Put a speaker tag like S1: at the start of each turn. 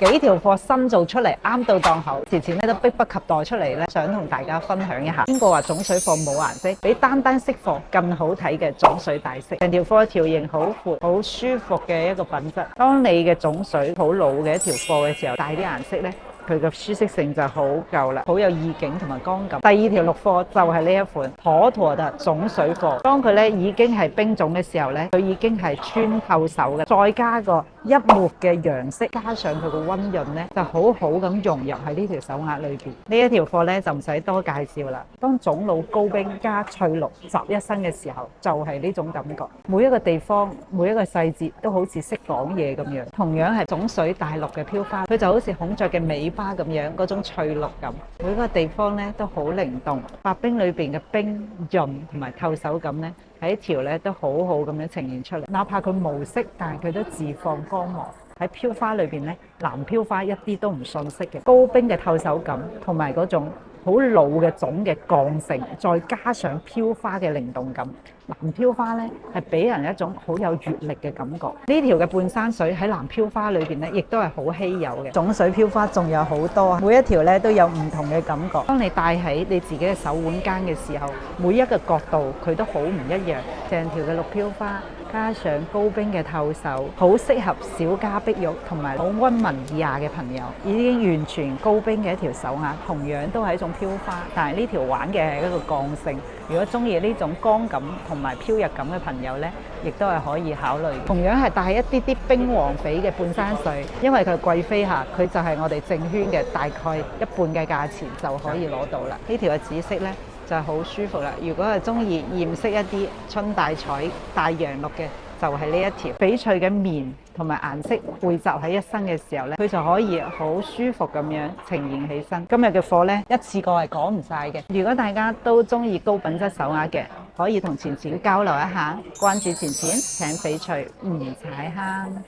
S1: 幾條貨新做出嚟，啱到檔口，遲遲咧都迫不及待出嚟咧，想同大家分享一下。邊個話種水貨冇顏色？比單單色貨更好睇嘅種水大色，成條貨條型好闊、好舒服嘅一個品質。當你嘅種水好老嘅一條貨嘅時候，帶啲顏色咧，佢嘅舒適性就好夠啦，好有意境同埋光感。第二條綠貨就係呢一款妥妥嘅種水貨。當佢咧已經係冰種嘅時候咧，佢已經係穿透手嘅，再加個一抹嘅洋色，加上佢個溫潤咧，就好好咁融入喺呢條手鐲裏邊。呢一條貨咧就唔使多介紹啦。當種老高冰加翠綠集一身嘅時候，就係呢種感覺。每一個地方、每一個細節都好似識講嘢咁樣。同樣係種水大綠嘅飄花，佢就好似孔雀嘅尾巴咁樣，嗰種翠綠感。每個地方咧都好靈動，白冰裏邊嘅冰潤同埋透手感咧，喺一條咧都好好咁樣呈現出嚟。哪怕佢無色，但係佢都自放光芒。喺飄花裏邊咧，藍飄花一啲都唔遜色嘅，高冰嘅透手感同埋嗰種好老嘅種嘅剛性，再加上飄花嘅靈動感。藍飄花咧係俾人一種好有閱歷嘅感覺。呢條嘅半山水喺藍飄花裏邊咧，亦都係好稀有嘅。種水飄花仲有好多，每一條咧都有唔同嘅感覺。當你戴喺你自己嘅手腕間嘅時候，每一個角度佢都好唔一樣。成條嘅綠飄花加上高冰嘅透手，好適合小家碧玉同埋好溫文爾雅嘅朋友。已經完全高冰嘅一條手鐲，同樣都係一種飄花，但係呢條玩嘅係一個剛性。如果中意呢種光感同埋飄逸感嘅朋友呢，亦都係可以考慮。同樣係帶一啲啲冰黃翡嘅半山水，因為佢貴妃下，佢就係我哋正圈嘅大概一半嘅價錢就可以攞到啦。呢條嘅紫色呢，就係好舒服啦。如果係中意豔色一啲、春帶彩、帶陽綠嘅，就係呢一條翡翠嘅棉同埋顏色匯集喺一身嘅時候呢，佢就可以好舒服咁樣呈現起身。今日嘅貨呢，一次過係講唔晒嘅。如果大家都中意高品質手鐲嘅，可以同錢錢交流一下，關注錢錢，請翡翠唔踩坑。